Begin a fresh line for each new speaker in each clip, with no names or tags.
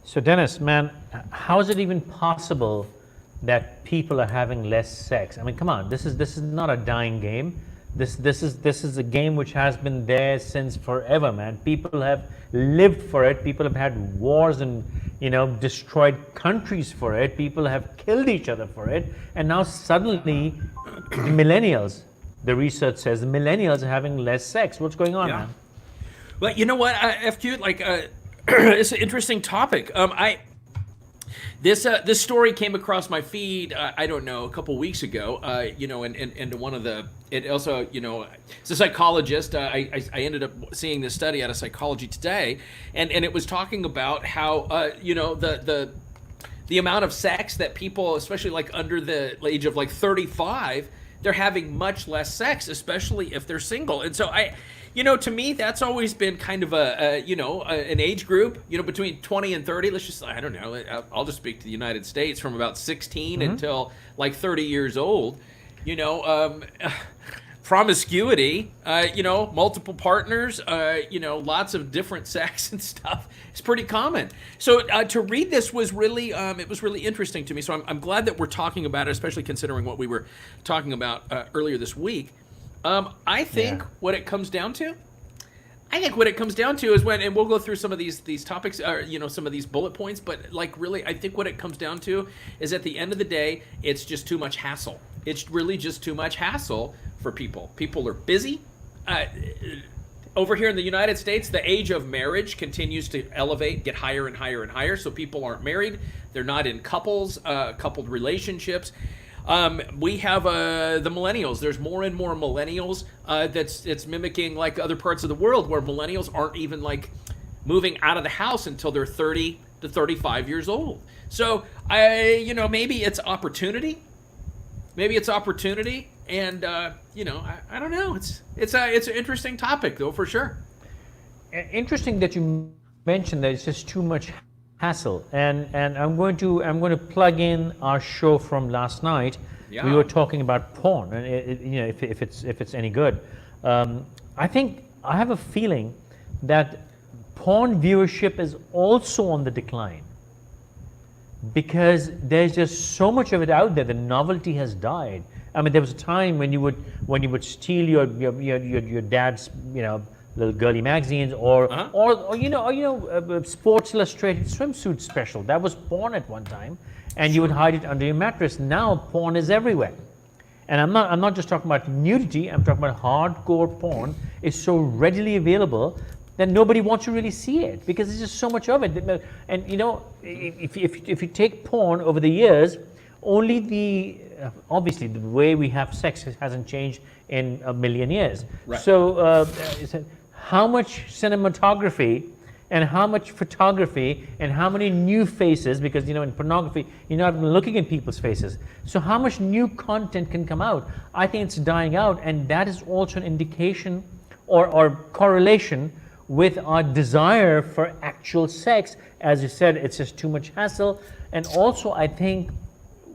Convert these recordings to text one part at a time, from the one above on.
So Dennis, man, how is it even possible that people are having less sex? I mean, come on, this is not a dying game. This is a game which has been there since forever, man. People have lived for it. People have had wars and destroyed countries for it. People have killed each other for it. And now suddenly, the millennials, the research says, the millennials are having less sex. What's going on,
Yeah.
man?
Well, you know what, FQ, it's an interesting topic. This story came across my feed, I don't know, a couple weeks ago, and one of the, it also, it's a psychologist. I ended up seeing this study out of Psychology Today, and it was talking about how, the amount of sex that people, especially like under the age of like 35, they're having much less sex, especially if they're single. And so to me, that's always been kind of an age group, between 20 and 30. Let's just, I don't know, I'll just speak to the United States, from about 16 until like 30 years old. Promiscuity, multiple partners, lots of different sex and stuff. It's pretty common. So to read this was really, it was really interesting to me. So I'm glad that we're talking about it, especially considering what we were talking about earlier this week. I think what it comes down to, is when, and we'll go through some of these topics, some of these bullet points, but like really, I think what it comes down to is at the end of the day, it's just too much hassle. It's really just too much hassle for people. People are busy. Over here in the United States, the age of marriage continues to elevate, get higher and higher and higher. So people aren't married. They're not in coupled relationships. We have the millennials. There's more and more millennials it's mimicking like other parts of the world, where millennials aren't even like moving out of the house until they're 30 to 35 years old. So maybe it's opportunity. And I don't know. It's an interesting topic, though, for sure.
Interesting that you mentioned that it's just too much hassle, and I'm going to plug in our show from last night.
Yeah.
We were talking about porn, and if it's any good. I have a feeling that porn viewership is also on the decline, because there's just so much of it out there. The novelty has died. I mean, there was a time when you would steal your dad's little girly magazines or Sports Illustrated swimsuit special. That was porn at one time, and you would hide it under your mattress. Now porn is everywhere, and I'm not just talking about nudity. I'm talking about hardcore porn is so readily available that nobody wants to really see it, because there's just so much of it. And if you take porn over the years, only obviously the way we have sex hasn't changed in a million years.
Right.
So how much cinematography and how much photography and how many new faces, because in pornography you're not looking at people's faces, so how much new content can come out? I think it's dying out, and that is also an indication or correlation with our desire for actual sex. As you said, it's just too much hassle. And also, I think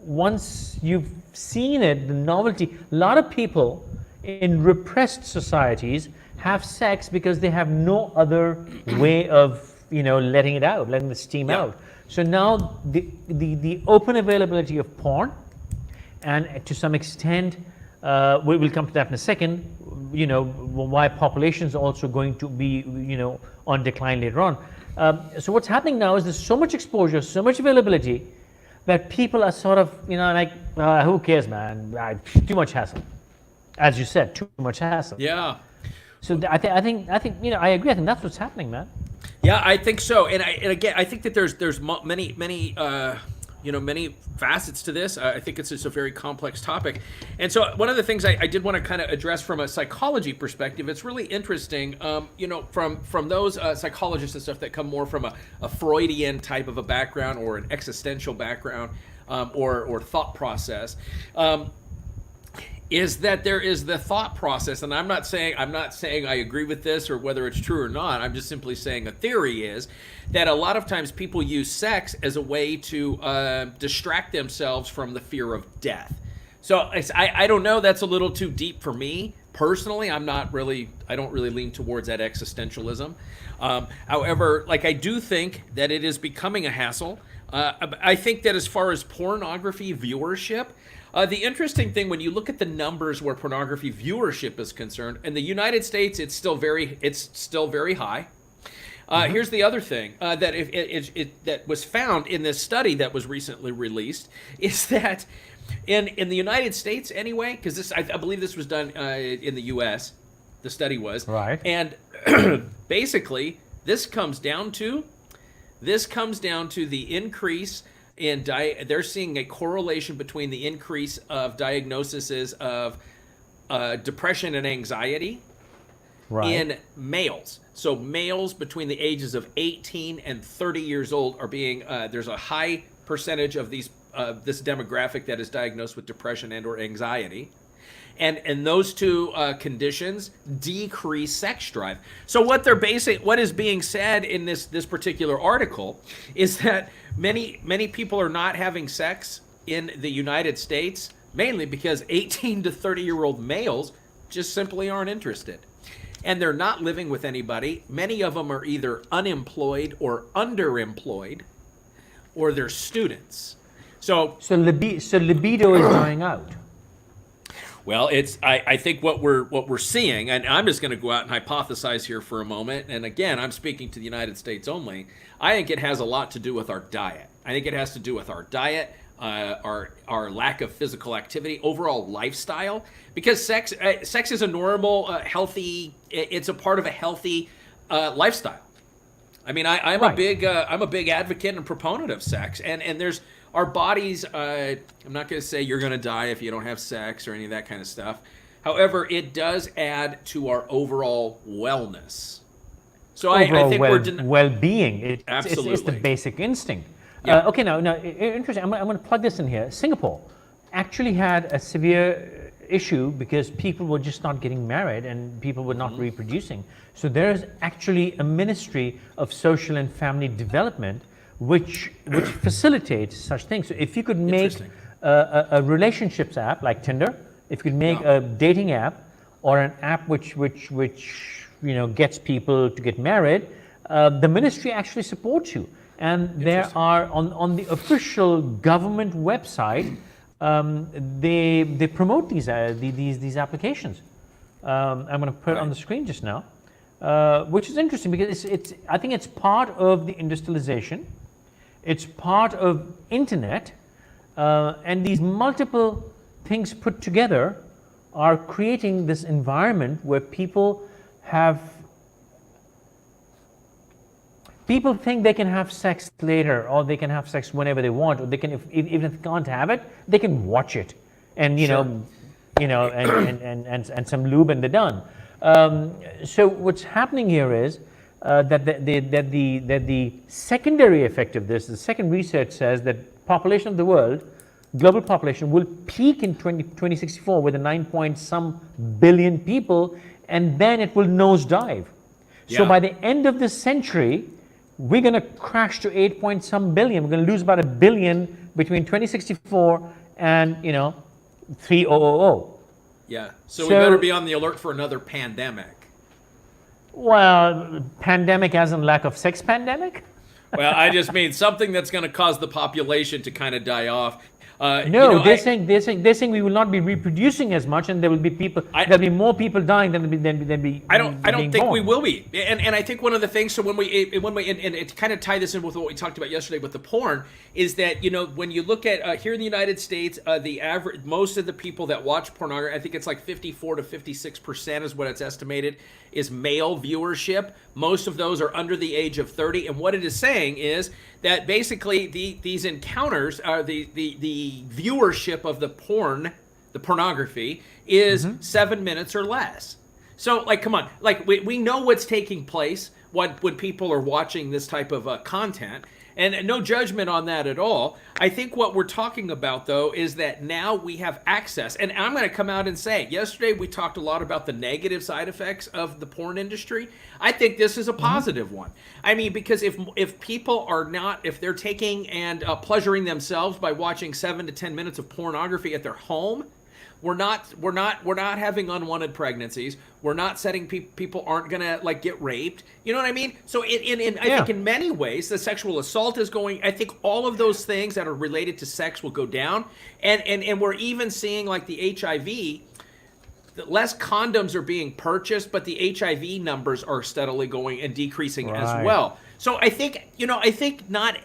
once you've seen it, the novelty, a lot of people in repressed societies have sex because they have no other way of letting it out, letting the steam out. So now the open availability of porn, and to some extent we'll come to that in a second, why population is also going to be on decline later on. So what's happening now is there's so much exposure, so much availability, that people are sort of who cares, man? Too much hassle, as you said, too much hassle.
Yeah.
So I think I agree. I think that's what's happening, man.
Yeah, I think so. And again, I think that there's many many facets to this. I think it's just a very complex topic. And so one of the things I did want to kind of address from a psychology perspective, it's really interesting, from those psychologists and stuff that come more from a Freudian type of a background, or an existential background, or thought process, is that there is the thought process. And I'm not saying I agree with this or whether it's true or not. I'm just simply saying a theory is that a lot of times people use sex as a way to distract themselves from the fear of death. So I don't know, that's a little too deep for me, Personally, I don't really lean towards that existentialism. However, like I do think that it is becoming a hassle. I think that as far as pornography viewership, the interesting thing when you look at the numbers where pornography viewership is concerned, in the United States, it's still very high. Here's the other thing that that was found in this study that was recently released is that in the United States anyway, because this I believe this was done in the U.S. The study was
Right.
and basically this comes down to the increase in they're seeing a correlation between the increase of diagnoses of depression and anxiety
Right.
in males. So males between the ages of 18 and 30 years old are being there's a high percentage of these this demographic that is diagnosed with depression and or anxiety. And those two conditions decrease sex drive. So what is being said in this particular article is that many people are not having sex in the United States mainly because 18 to 30-year-old males just simply aren't interested. And they're not living with anybody. Many of them are either unemployed or underemployed, or they're students. So
libido is dying out.
well, I think what we're seeing, and I'm just going to go out and hypothesize here for a moment. And again, I'm speaking to the United States only. I think it has a lot to do with our diet. I think it has to do with our diet, our lack of physical activity, overall lifestyle. Because sex is a normal, healthy. It's a part of a healthy lifestyle. I mean, I'm
Right.
a big advocate and proponent of sex, and there's our bodies. I'm not going to say you're going to die if you don't have sex or any of that kind of stuff. However, it does add to our overall wellness. So I think
well-being. It's the
Absolutely.
basic instinct.
Yeah.
Okay, now interesting. I'm going to plug this in here. Singapore actually had a severe issue because people were just not getting married and people were not reproducing. So there is actually a Ministry of Social and Family Development which facilitates such things. So if you could make
Interesting.
a relationships app like Tinder, if you could make a dating app or an app which gets people to get married, the ministry actually supports you. And there are on the official government website, they promote these applications. I'm going to put it on the screen just now, which is interesting because I think it's part of the industrialization. It's part of internet, and these multiple things put together are creating this environment where people think they can have sex later, or they can have sex whenever they want, or they can, even if they can't have it, they can watch it, and and some lube, and they're done. So what's happening here is that the secondary effect of this, the second research says that population of the world, global population, will peak in 2064 with a 9-point-some billion people, and then it will nosedive. So
Yeah.
by the end of this century, we're going to crash to 8-point-some billion. We're going to lose about 1 billion between 2064 and 3000.
Yeah. So we better be on the alert for another pandemic.
Well, pandemic as in lack of sex pandemic?
Well, I just mean something that's going to cause the population to kind of die off.
No, they're saying we will not be reproducing as much, and there will be there'll be more people dying than be.
I don't
being
think
born.
we will be, and I think one of the things. So when we and it kind of tie this in with what we talked about yesterday with the porn is that when you look at here in the United States, the average most of the people that watch pornography, I think it's like 54 to 56% is what it's estimated is male viewership. Most of those are under the age of 30, and what it is saying is that basically these encounters are the viewership of the pornography is 7 minutes or less. So like, come on, like we know what's taking place when people are watching this type of content, and no judgment on that at all. I think what we're talking about though is that now we have access, and I'm going to come out and say, yesterday we talked a lot about the negative side effects of the porn industry. I think this is a positive one. I mean, because if people are not, if they're taking and pleasuring themselves by watching 7 to 10 minutes of pornography at their home, We're not having unwanted pregnancies. We're not setting people aren't gonna like get raped. You know what I mean? So I think in many ways the sexual assault is going. I think all of those things that are related to sex will go down, and we're even seeing like the HIV. Less condoms are being purchased, but the HIV numbers are steadily going and decreasing as well. So I think not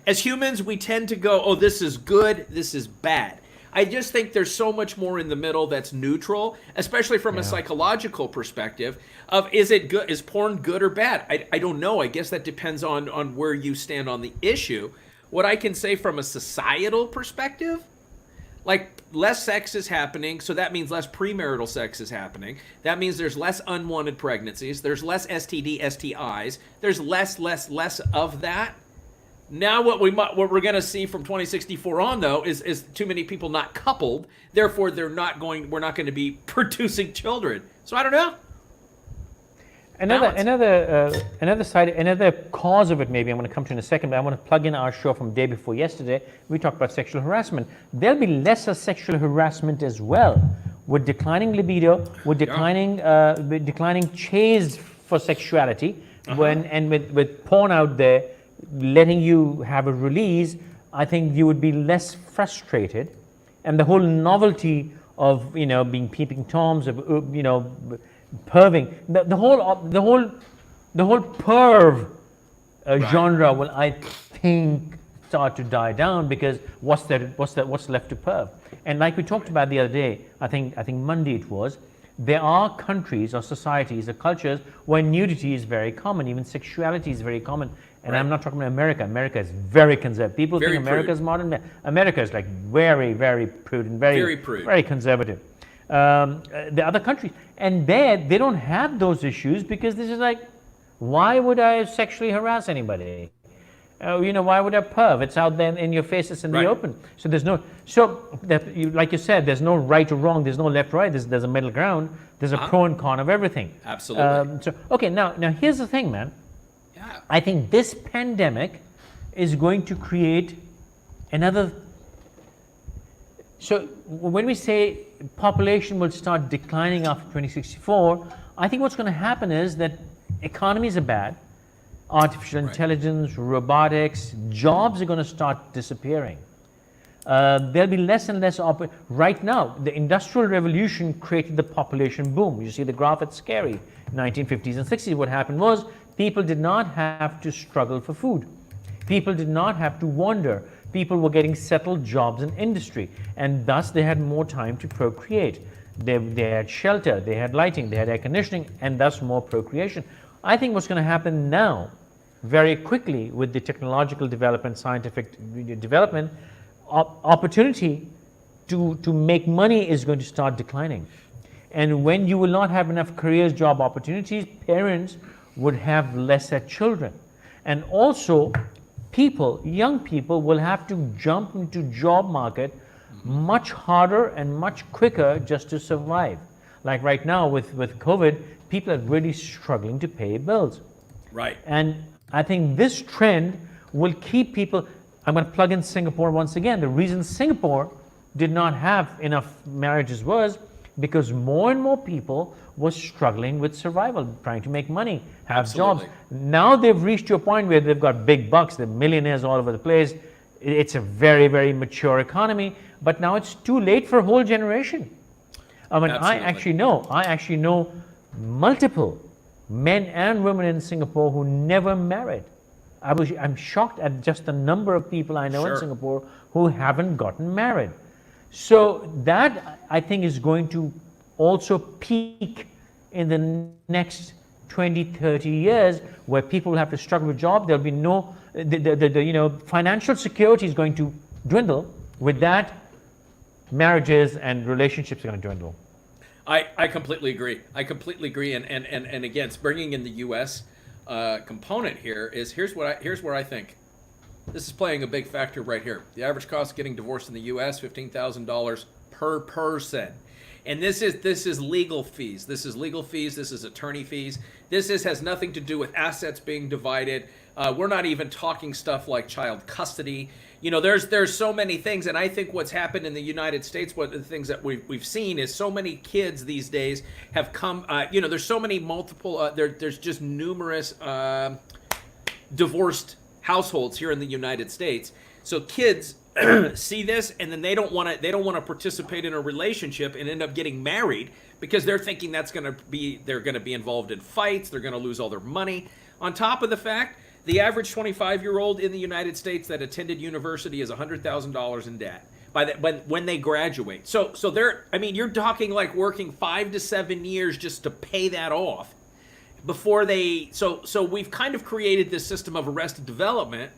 as humans we tend to go, oh, this is good, this is bad. I just think there's so much more in the middle that's neutral, especially from a psychological perspective of is it good, is porn good or bad? I don't know. I guess that depends on where you stand on the issue. What I can say from a societal perspective, like less sex is happening, so that means less premarital sex is happening. That means there's less unwanted pregnancies, there's less STD, STIs, there's less of that. Now what we're going to see from 2064 on though is too many people not coupled. Therefore, we're not going to be producing children. So I don't know.
Another cause of it, maybe I'm going to come to in a second, but I want to plug in our show from day before yesterday. We talked about sexual harassment. There'll be lesser sexual harassment as well, with declining libido, with declining chase for sexuality, with porn out there letting you have a release. I think you would be less frustrated, and the whole novelty of being peeping toms, of perving, the whole perv genre will, I think, start to die down, because what's left to perv? And like we talked about the other day, I think Monday it was, there are countries or societies or cultures where nudity is very common, even sexuality is very common. And I'm not talking about America. America is very conservative. People think America is modern. America is like very, very prudent, very conservative. The other countries, and there they don't have those issues, because this is like, why would I sexually harass anybody? Why would I perv? It's out there in your face, it's in the open. So there's no, like you said, there's no right or wrong, there's no left or right, there's a middle ground, there's a pro and con of everything.
Absolutely.
Now here's the thing, man. Yeah. I think this pandemic is going to create another. So when we say population will start declining after 2064, I think what's going to happen is that economies are bad, artificial intelligence, robotics, jobs are going to start disappearing. There'll be less and less right now, the Industrial Revolution created the population boom. You see the graph, it's scary. 1950s and 60s, what happened was people did not have to struggle for food. People did not have to wander. People were getting settled jobs in industry, and thus they had more time to procreate. They had shelter, they had lighting, they had air conditioning, and thus more procreation. I think what's going to happen now, very quickly, with the technological development, scientific development, opportunity to make money is going to start declining. And when you will not have enough careers, job opportunities, parents would have lesser children. And also, young people will have to jump into job market much harder and much quicker just to survive. Like right now with COVID, people are really struggling to pay bills.
Right.
And I think this trend will keep people. I'm going to plug in Singapore once again. The reason Singapore did not have enough marriages was because more and more people were struggling with survival, trying to make money, have jobs. Now they've reached to a point where they've got big bucks, they're millionaires all over the place. It's a very, very mature economy, but now it's too late for a whole generation. I mean, I actually know multiple men and women in Singapore who never married. I'm shocked at just the number of people I know in Singapore who haven't gotten married. So that, I think, is going to also peak in the next 20, 30 years, where people will have to struggle with jobs. There'll be no, financial security is going to dwindle. With that, marriages and relationships are going to dwindle.
I completely agree. And again, it's bringing in the U.S. Component here. Here's where I think this is playing a big factor right here. The average cost of getting divorced in the U.S. $15,000 per person, and this is legal fees. This is legal fees. This is attorney fees. has nothing to do with assets being divided. We're not even talking stuff like child custody. There's so many things, and I think what's happened in the United States, one of the things that we've seen is so many kids these days have come. There's so many multiple. There's just numerous divorced households here in the United States. So kids see this, and then they don't want to participate in a relationship and end up getting married because they're thinking they're going to be involved in fights. They're going to lose all their money. On top of the fact, the average 25-year-old in the United States that attended university is $100,000 in debt when they graduate. So you're talking like working 5 to 7 years just to pay that off before they. So we've kind of created this system of arrested development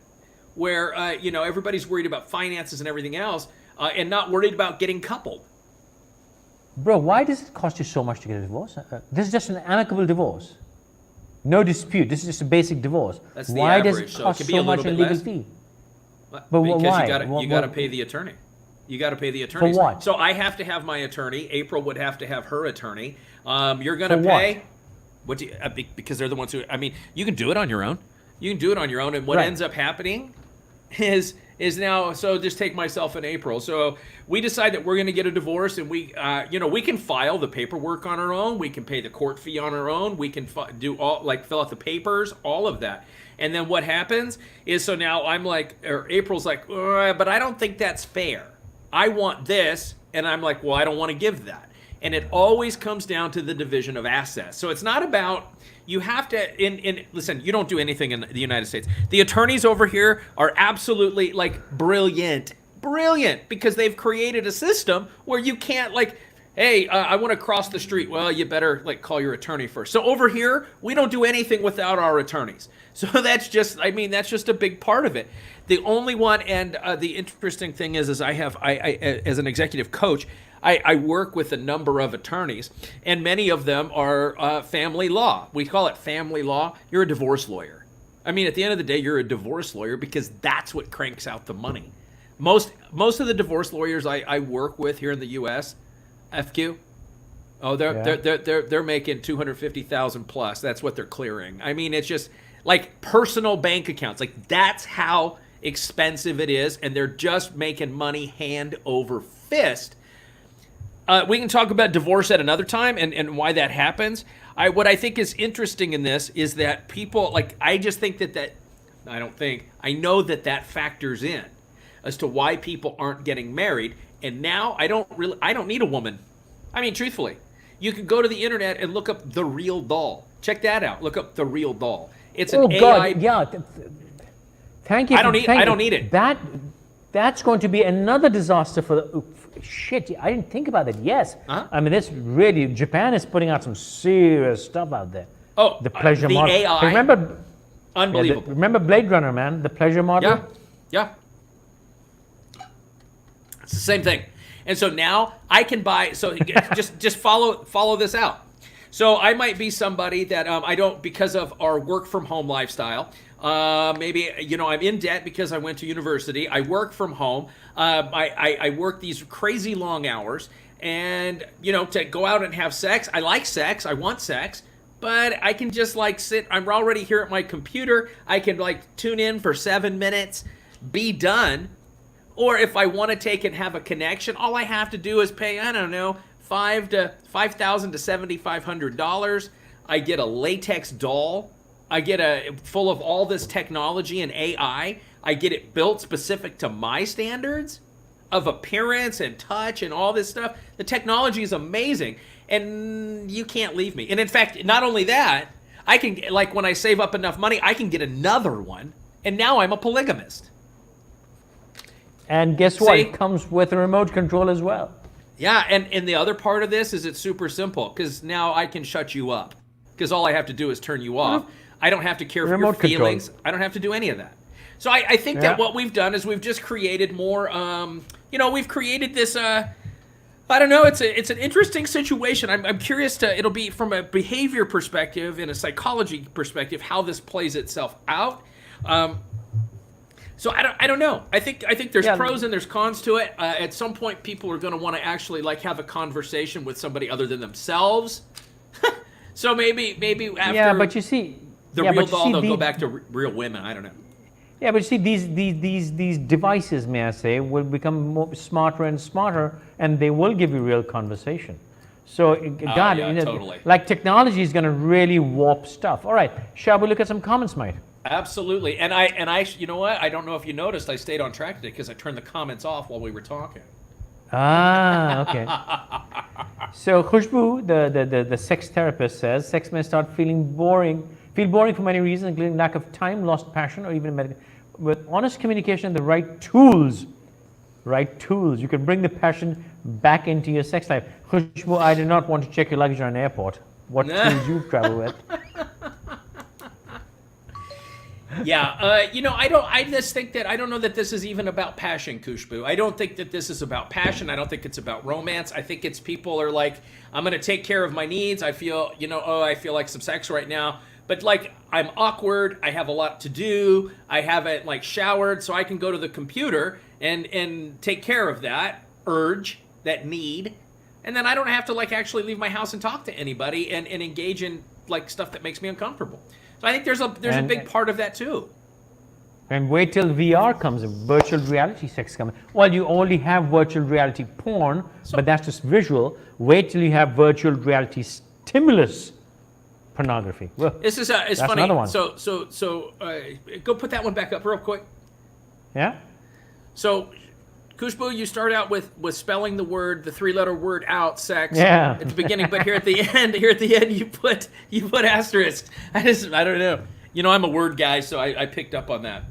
where everybody's worried about finances and everything else, and not worried about getting coupled.
Bro, why does it cost you so much to get a divorce? This is just an amicable divorce. No dispute. This is just a basic divorce.
That's the
why
average.
does it cost
It can be
so
a
much
little
in
bit
legal
less.
fee? But
Because
why?
you got to pay the attorney. You got to pay the attorney.
For what?
So I have to have my attorney. April would have to have her attorney. You're going to
For
pay. What do you, because they're the ones who. You can do it on your own. You can do it on your own, and what
Right.
ends up happening is now. So just take myself and April. So we decide that we're going to get a divorce, and we can file the paperwork on our own. We can pay the court fee on our own. We can do all, like, fill out the papers, all of that. And then what happens is, so now I'm like, or April's like, but I don't think that's fair. I want this, and I'm like, well, I don't want to give that. And it always comes down to the division of assets. So it's not about, you have to, listen, you don't do anything in the United States. The attorneys over here are absolutely, like, brilliant, because they've created a system where you can't, like, hey, I want to cross the street. Well, you better, like, call your attorney first. So over here, we don't do anything without our attorneys. So that's just a big part of it. The only one, and the interesting thing is I as an executive coach, I work with a number of attorneys, and many of them are family law. We call it family law. You're a divorce lawyer. At the end of the day, you're a divorce lawyer because that's what cranks out the money. Most of the divorce lawyers I work with here in the U.S., FQ, they're making $250,000 plus. That's what they're clearing. It's just like personal bank accounts. Like, that's how expensive it is, and they're just making money hand over fist. We can talk about divorce at another time and why that happens. What I think is interesting in this is that people, like, I just think I know that factors in as to why people aren't getting married. And now I don't need a woman. Truthfully, you can go to the internet and look up The Real Doll. Check that out. Look up The Real Doll. It's an AI.
God, yeah. Thank you.
I don't need it.
That's going to be another disaster for the. Shit, I didn't think about that. Yes.
Uh-huh.
This really, Japan is putting out some serious stuff out there.
Oh,
the pleasure
the
model.
AI.
Remember,
Unbelievable.
remember Blade Runner, man? The pleasure model.
Yeah. It's the same thing. And so now I can buy. So just follow this out. So I might be somebody that I don't, because of our work from home lifestyle. Maybe, I'm in debt because I went to university. I work from home. I work these crazy long hours, and, to go out and have sex. I like sex. I want sex, but I can just, like, sit. I'm already here at my computer. I can, like, tune in for 7 minutes, be done. Or if I want to take and have a connection, all I have to do is pay, I don't know, $5,000 to $7,500. I get a latex doll. I get full of all this technology and AI. I get it built specific to my standards of appearance and touch and all this stuff. The technology is amazing, and you can't leave me. And in fact, not only that, I can, like, when I save up enough money, I can get another one, and now I'm a polygamist.
And guess what?
See?
It comes with a remote control as well.
Yeah, and the other part of this is it's super simple, because now I can shut you up, because all I have to do is turn you off. I don't have to care for your feelings. I don't have to do any of that. So I think that what we've done is we've just created more, we've created this, I don't know, it's an interesting situation. I'm curious it'll be from a behavior perspective and a psychology perspective, how this plays itself out. So I don't know. I think there's pros and there's cons to it. At some point, people are going to want to actually, like, have a conversation with somebody other than themselves. So maybe after
Yeah, but you see,
the
yeah,
real
but you
doll,
see
they'll go
the-
back to real women. I don't know.
Yeah, but you see, these devices, may I say, will become more smarter and smarter, and they will give you real conversation. So, God,
yeah,
you know,
totally.
like technology is going to really warp stuff. All right, shall we look at some comments, mate?
Absolutely. And I, you know what? I don't know if you noticed, I stayed on track today because I turned the comments off while we were talking.
Ah, okay. So Khushbu, the sex therapist, says sex may start feel boring for many reasons, including lack of time, lost passion, or even with honest communication and the right tools, you can bring the passion back into your sex life. Khushbu, I do not want to check your luggage on an airport. What tools you travel with?
Yeah, you know, I just think that I don't know that this is even about passion, Khushbu. I don't think that this is about passion. I don't think it's about romance. I think it's people are like, I'm going to take care of my needs. I feel, you know, I feel like some sex right now. But like, I'm awkward. I have a lot to do. I haven't like showered, so I can go to the computer and take care of that urge, that need. And then I don't have to like actually leave my house and talk to anybody and engage in like stuff that makes me uncomfortable. So I think there's a big part of that too.
And wait till VR comes, virtual reality sex comes. Well, you already have virtual reality porn, but that's just visual. Wait till you have virtual reality stimulus pornography. Well,
This is it's
that's
funny.
another one.
So go put that one back up real quick.
Yeah?
So, Khushbu, you start out with spelling the three-letter word out, sex,
Yeah.
at the beginning, but here at the end, you put asterisk. I don't know. You know, I'm a word guy, so I picked up on that.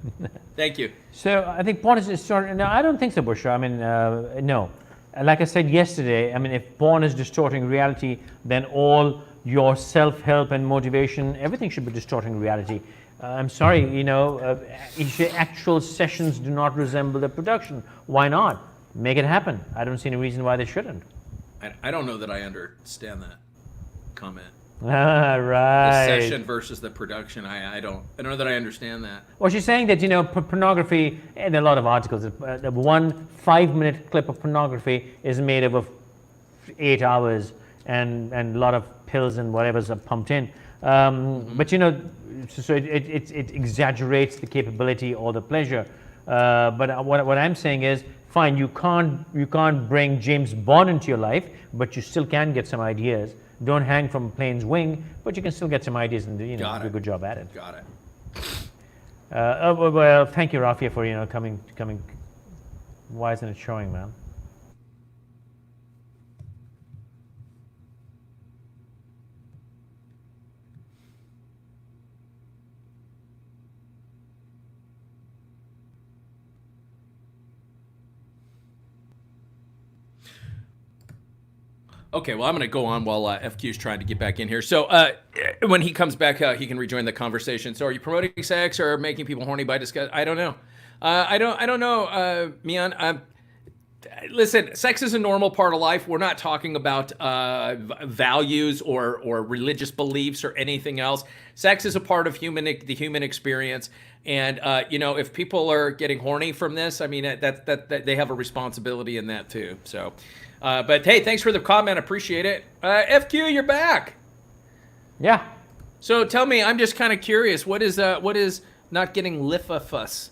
Thank you.
So I think porn is distorting. No, I don't think so, Bushra. I mean, no. Like I said yesterday, I mean, if porn is distorting reality, then all your self-help and motivation, everything should be distorting reality. I'm sorry, you know, actual sessions do not resemble the production. Why not? Make it happen. I don't see any reason why they shouldn't.
I don't know that I understand that comment.
Ah, right.
The session versus the production. I don't know that I understand that.
Well, she's saying that, you know, pornography, and there are a lot of articles, the 1 5-minute clip of pornography is made up of 8 hours and a lot of pills and whatever's pumped in. But, you know, so it exaggerates the capability or the pleasure. But what I'm saying is, fine, you can't bring James Bond into your life, but you still can get some ideas. Don't hang from a plane's wing, but you can still get some ideas and do a good job at it.
Got it.
Well, thank you, Rafia, for coming. Why isn't it showing, man?
Okay, well, I'm going to go on while FQ is trying to get back in here. So when he comes back, he can rejoin the conversation. So are you promoting sex or making people horny by discuss? I don't know. I don't know, Mian. Listen, sex is a normal part of life. We're not talking about values or religious beliefs or anything else. Sex is a part of the human experience. And, if people are getting horny from this, I mean, that they have a responsibility in that too. So... but hey, thanks for the comment. Appreciate it. FQ, you're back.
Yeah.
So tell me, I'm just kind of curious. What is not getting Lifafus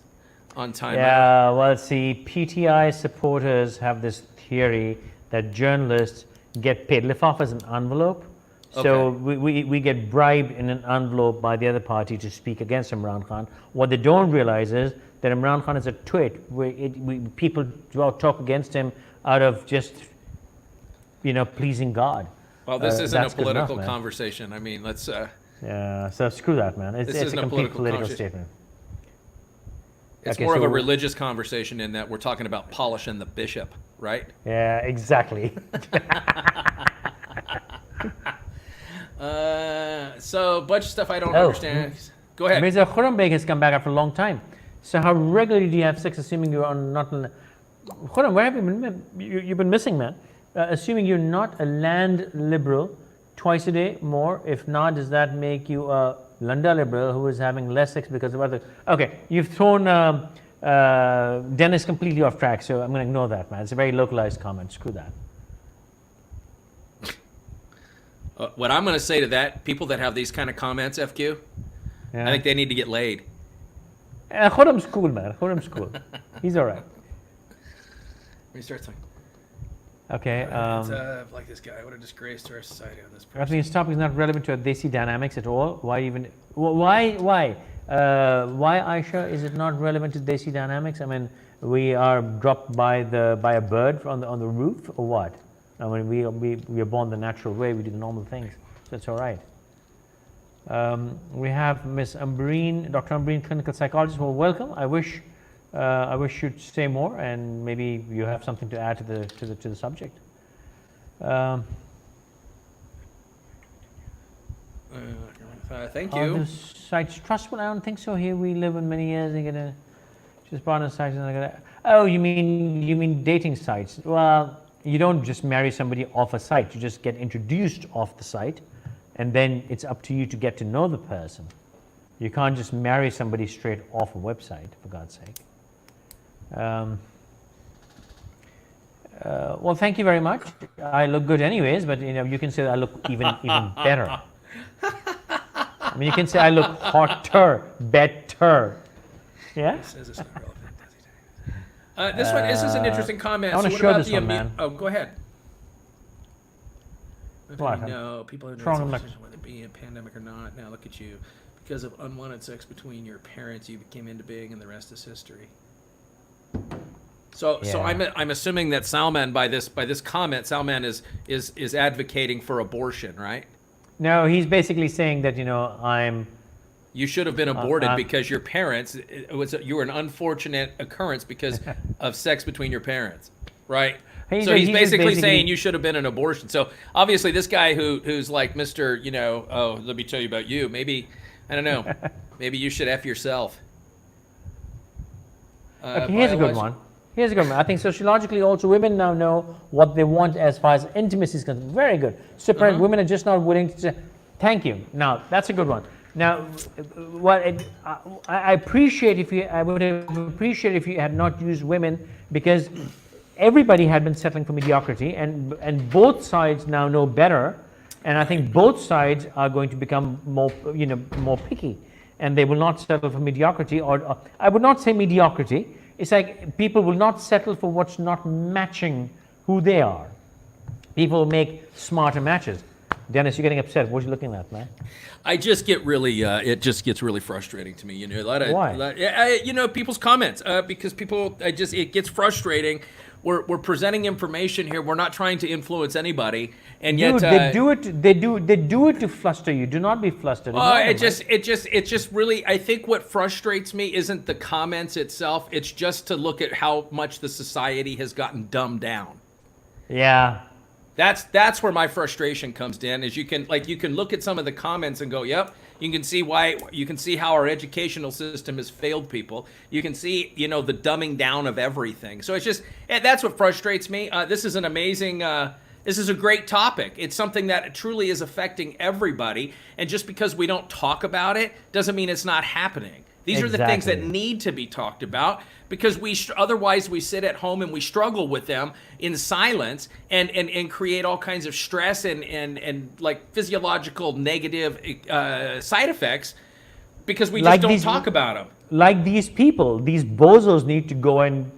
on time?
Yeah. Well, see, PTI supporters have this theory that journalists get paid. Lifaf is an envelope. So we get bribed in an envelope by the other party to speak against Imran Khan. What they don't realize is that Imran Khan is a twit. People talk against him out of just pleasing God.
Well, this isn't a political
enough,
conversation. I mean, let's...
yeah, so screw that, man. It's a complete political statement.
It's more of a religious conversation in that we're talking about polishing the bishop, right?
Yeah, exactly.
So, a bunch of stuff I don't understand. Go ahead.
Mirza Khurram Beg has come back after a long time. So how regularly do you have sex, assuming you are not... Khurram, where have you been? You've been missing, man. Assuming you're not a land liberal, twice a day, more. If not, does that make you a Landa liberal who is having less sex because of other... Okay, you've thrown Dennis completely off track, so I'm going to ignore that, man. It's a very localized comment. Screw that.
What I'm going to say to that, people that have these kind of comments, FQ,
Yeah.
I think they need to get laid.
Khurram's cool, man. Khurram's cool. He's all right.
When you start talking,
Okay.
like this guy, what a disgrace to our society on this
I
person.
think this topic is not relevant to our Desi dynamics at all. Why even? Why? Why, Aisha? Is it not relevant to Desi dynamics? I mean, we are dropped by a bird on the roof, or what? I mean, we are born the natural way. We do the normal things, so it's all right. We have Miss Umbreen, Dr. Umbreen, clinical psychologist. Well, welcome. I wish you'd say more, and maybe you have something to add to the subject.
Thank
Are
you.
the sites trustful? I don't think so. Here we live in many years. They're gonna just partner sites and they're gonna. Oh, you mean dating sites? Well, you don't just marry somebody off a site. You just get introduced off the site, and then it's up to you to get to know the person. You can't just marry somebody straight off a website, for God's sake. Well, thank you very much. I look good anyways, but you can say I look even better. I mean, you can say I look hotter, better. Yeah?
This is not relevant. This is an interesting comment.
I want to
what
show
about
this
the
one, man.
Oh, go ahead.
What?
No, people have no
Strong
decision
elections.
whether it be a pandemic or not. Now look at you. Because of unwanted sex between your parents, you came into being, and the rest is history. So
Yeah.
I'm assuming that Salman by this comment, Salman is advocating for abortion, right?
No, he's basically saying that
You should have been aborted because your parents. You were an unfortunate occurrence because of sex between your parents, right?
He's
So he's
just
basically saying you should have been an abortion. So obviously, this guy who's like Mr. Oh, let me tell you about you. Maybe I don't know. Maybe you should F yourself.
Okay, here's a good one. I think sociologically also women now know what they want as far as intimacy is concerned. Very good. So women are just not willing to say, thank you. Now, that's a good one. Now, I appreciate I would have appreciated if you had not used women, because everybody had been settling for mediocrity, and both sides now know better, and I think both sides are going to become more picky, and they will not settle for mediocrity, or I would not say mediocrity. It's like people will not settle for what's not matching who they are. People will make smarter matches. Dennis, you're getting upset. What are you looking at, man?
I just get really, it just gets really frustrating to me.
Why?
People's comments, because it gets frustrating. We're presenting information here. We're not trying to influence anybody, and yet
they do it to fluster you. Do not be flustered.
it just really. I think what frustrates me isn't the comments itself. It's just to look at how much the society has gotten dumbed down.
Yeah.
That's where my frustration comes in. Is you can look at some of the comments and go, yep. You can see how our educational system has failed people. You can see, the dumbing down of everything. So it's just, that's what frustrates me. This is an amazing, this is a great topic. It's something that truly is affecting everybody. And just because we don't talk about it doesn't mean it's not happening. These are the things that need to be talked about, because otherwise we sit at home and we struggle with them in silence and create all kinds of stress and like physiological negative side effects because we just don't talk about them.
Like these people, these bozos need to go and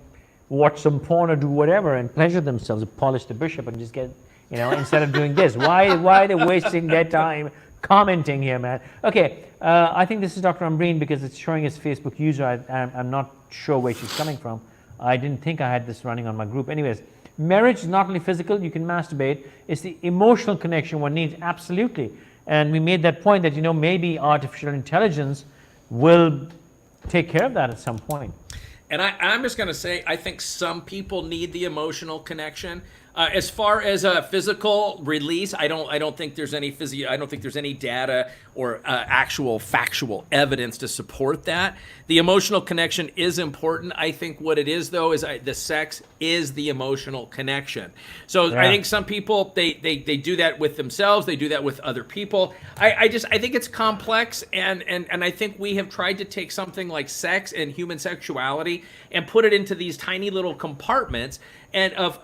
watch some porn or do whatever and pleasure themselves, polish the bishop and just get, instead of doing this. Why are they wasting their time commenting here, man? Okay, I think this is Dr. Umbreen because it's showing his Facebook user. I'm not sure where she's coming from. I didn't think I had this running on my group. Anyways, marriage is not only physical, you can masturbate. It's the emotional connection one needs, absolutely. And we made that point that, maybe artificial intelligence will take care of that at some point.
And I'm just going to say, I think some people need the emotional connection. As far as a physical release, I don't think there's any I don't think there's any data or actual factual evidence to support that. The emotional connection is important. I think what it is though is the sex is the emotional connection. So I think some people they do that with themselves. They do that with other people. I think it's complex, and I think we have tried to take something like sex and human sexuality and put it into these tiny little compartments. and of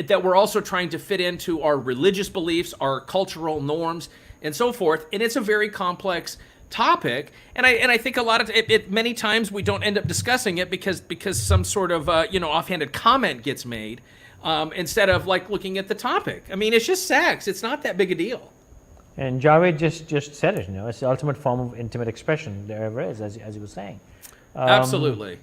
that we're also trying to fit into our religious beliefs, our cultural norms, and so forth. And it's a very complex topic, and I think a lot of it many times we don't end up discussing it because some sort of offhanded comment gets made instead of like looking at the topic. I mean, it's just sex. It's not that big a deal.
And Javed just said it. It's the ultimate form of intimate expression there ever is, as he was saying.
Absolutely.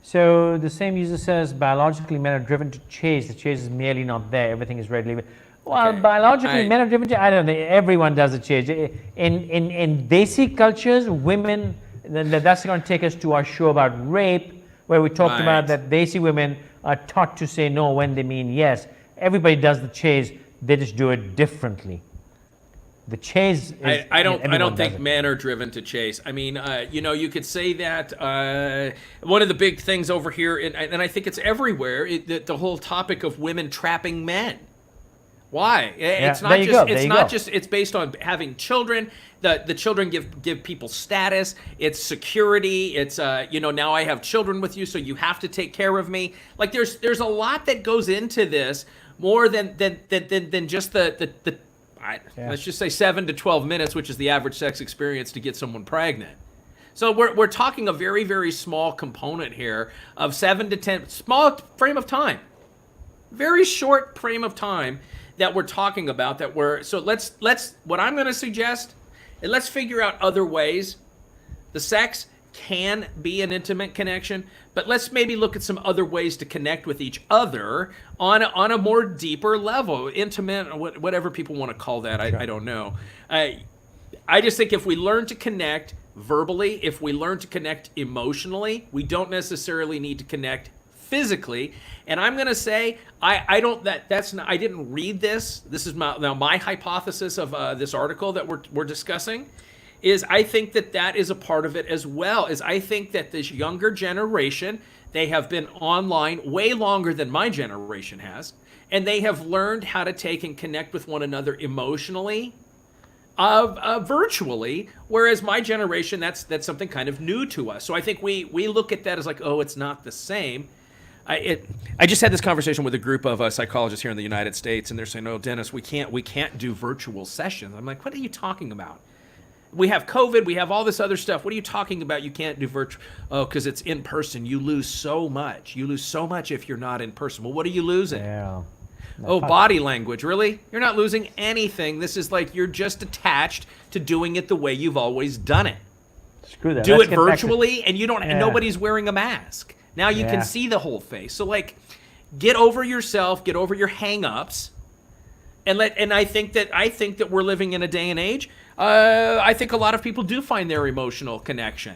So the same user says biologically men are driven to chase. The chase is merely not there. Everything is readily. Well,
Okay.
biologically men are driven to. I don't know. Everyone does the chase. In Desi cultures, women. That's going to take us to our show about rape, where we talked about that Desi women are taught to say no when they mean yes. Everybody does the chase. They just do it differently. The chase is,
I don't think men are driven to chase. I mean, you could say that one of the big things over here, and I think it's everywhere, the whole topic of women trapping men. Why? It's not just. It's not just. It's based on having children. The children give people status. It's security. It's now I have children with you, so you have to take care of me. Like there's a lot that goes into this more than just the let's just say 7 to 12 minutes, which is the average sex experience to get someone pregnant. So we're talking a very, very small component here of 7 to 10, small frame of time, very short frame of time that we're talking about. So let's what I'm going to suggest is let's figure out other ways. The sex can be an intimate connection, but let's maybe look at some other ways to connect with each other on a more deeper level, intimate, or whatever people want to call that. I don't know. I just think if we learn to connect verbally, if we learn to connect emotionally, we don't necessarily need to connect physically. And I'm going to say I didn't read this. This is my hypothesis of this article that we're discussing. Is I think that is a part of it as well. Is I think that this younger generation, they have been online way longer than my generation has, and they have learned how to take and connect with one another emotionally, virtually. Whereas my generation, that's something kind of new to us. So I think we look at that as like, oh, it's not the same. I just had this conversation with a group of psychologists here in the United States, and they're saying, "Oh, Dennis, we can't do virtual sessions." I'm like, "What are you talking about? We have COVID, we have all this other stuff. What are you talking about? You can't do virtual." "Oh, because it's in person. You lose so much. You lose so much if you're not in person." "Well, what are you losing?"
Yeah.
"Oh, body language." "Really? You're not losing anything. This is like you're just attached to doing it the way you've always done it."
Screw that.
Do it virtually, and you don't. And nobody's wearing a mask. Now you
Yeah.
can see the whole face. So like, get over yourself. Get over your hang-ups. And I think that we're living in a day and age. I think a lot of people do find their emotional connection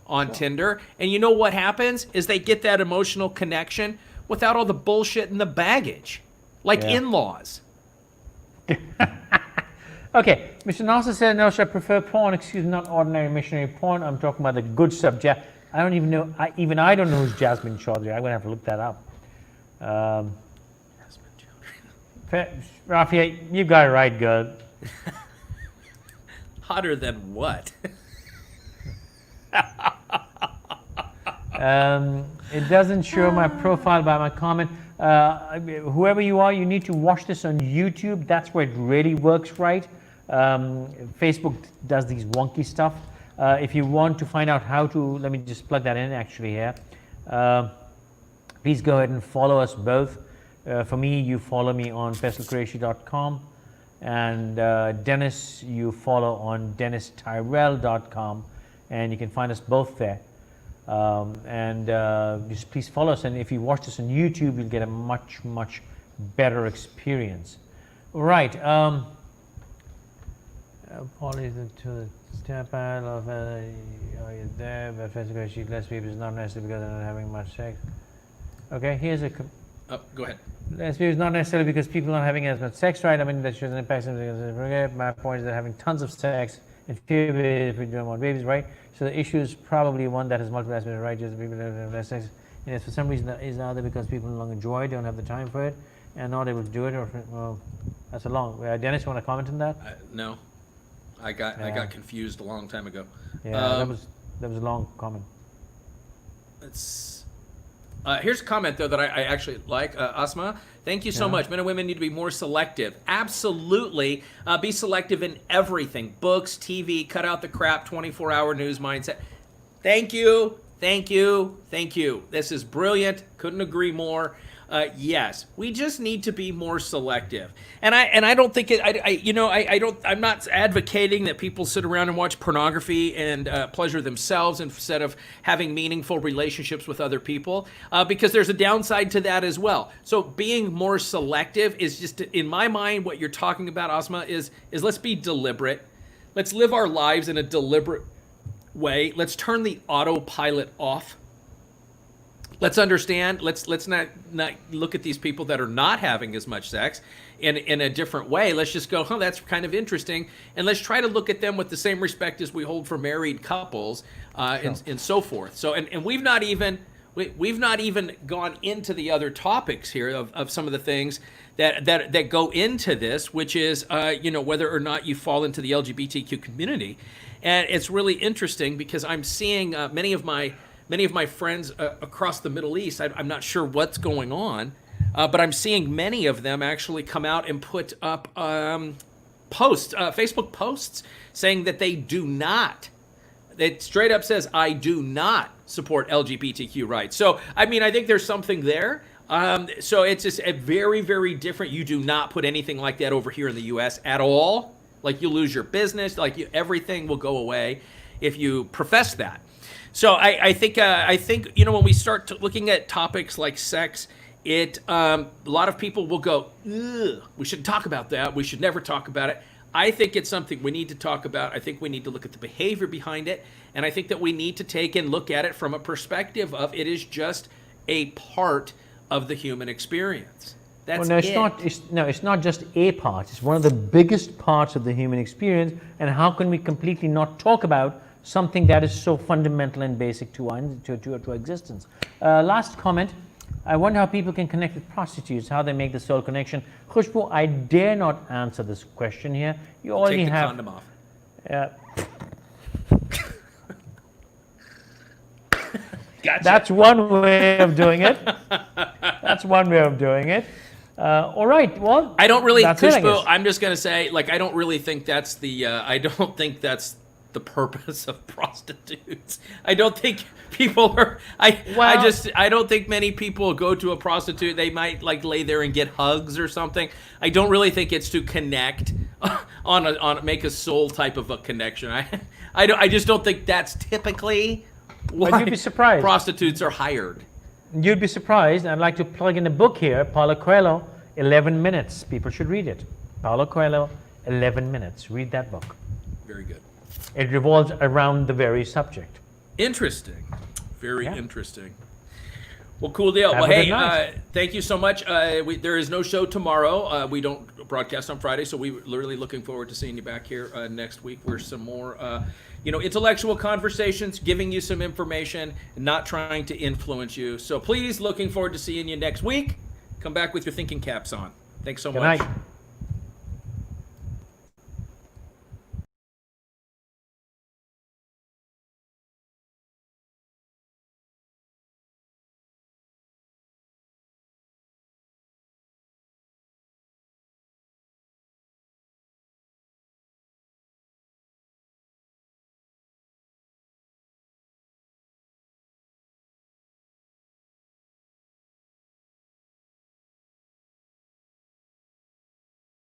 on Tinder, and you know what happens is they get that emotional connection without all the bullshit and the baggage, like in-laws.
Okay, Mr. Nasser said, "No, I prefer porn. Excuse me, not ordinary missionary porn. I'm talking about the good subject." I don't even know. I don't know who's Jasmine Chaudhry. I'm gonna have to look that up. Rafia, you got it right, girl.
Hotter than what?
It doesn't show my profile by my comment. Whoever you are, you need to watch this on YouTube. That's where it really works right. Facebook does these wonky stuff. If you want to find out how to, let me just plug that in actually here. Please go ahead and follow us both. For me, you follow me on faisalqureshi.com, and Dennis, you follow on dennistyrrell.com, and you can find us both there. Just please follow us, and if you watch this on YouTube, you'll get a much, much better experience. Right. Apologies to the step out of are you there? But physical sheet less people is not necessarily because they're not having much sex. Okay, here's a.
Go ahead.
Less people is not necessarily because people are not having as much sex, right? I mean, that shows an impact. My point is that having tons of sex and few if we don't want babies, right? So the issue is probably one that has multiple aspects, right? Just people that have less sex. Yes, for some reason that is either because people no longer enjoy it, don't have the time for it, and not able to do it, or well, that's a long. Dennis, you want to comment on that?
No, I got confused a long time ago.
Yeah, that was a long comment.
Here's a comment, though, that I actually like. Asma, thank you so much. Men and women need to be more selective. Absolutely. Be selective in everything. Books, TV, cut out the crap, 24-hour news mindset. Thank you. Thank you. Thank you. This is brilliant. Couldn't agree more. Yes, we just need to be more selective, and I don't think it. I'm not advocating that people sit around and watch pornography and pleasure themselves instead of having meaningful relationships with other people, because there's a downside to that as well. So being more selective is just, in my mind, what you're talking about, Asma, is let's be deliberate. Let's live our lives in a deliberate way. Let's turn the autopilot off. Let's understand. Let's not look at these people that are not having as much sex in a different way. Let's just go, that's kind of interesting, and let's try to look at them with the same respect as we hold for married couples, and so forth. So, and we've not even gone into the other topics here of some of the things that go into this, which is whether or not you fall into the LGBTQ community, and it's really interesting because I'm seeing many of my friends across the Middle East. I'm not sure what's going on, but I'm seeing many of them actually come out and put up Facebook posts saying that they do not. It straight up says, I do not support LGBTQ rights. So, I mean, I think there's something there. So it's just a very, very different. You do not put anything like that over here in the U.S. at all. Like, you lose your business. Like, everything will go away if you profess that. So I think when we start looking at topics like sex, a lot of people will go, ugh, we shouldn't talk about that. We should never talk about it. I think it's something we need to talk about. I think we need to look at the behavior behind it, and I think that we need to take and look at it from a perspective of it is just a part of the human experience. That's
it's not just a part. It's one of the biggest parts of the human experience. And how can we completely not talk about something that is so fundamental and basic to our existence? Last comment. I wonder how people can connect with prostitutes, how they make the soul connection. Khushbu, I dare not answer this question here. You already have.
Take the condom off. Gotcha.
That's one way of doing it. All right. Well,
I don't really, Khushbu, I'm just going to say, I don't really think that's the purpose of prostitutes. I don't think people are. I don't think many people go to a prostitute. They might lay there and get hugs or something. I don't really think it's to connect make a soul type of a connection. I just don't think that's typically why
you'd be surprised.
Prostitutes are hired.
You'd be surprised. I'd like to plug in a book here, Paulo Coelho, 11 Minutes. People should read it. Paulo Coelho, 11 Minutes. Read that book.
Very good.
It revolves around the very subject.
Interesting. Very interesting. Well, cool deal. Well, hey, thank you so much. There is no show tomorrow. We don't broadcast on Friday, so we're literally looking forward to seeing you back here next week for some more, intellectual conversations, giving you some information, not trying to influence you. So please, looking forward to seeing you next week. Come back with your thinking caps on. Thanks so much.
Good night.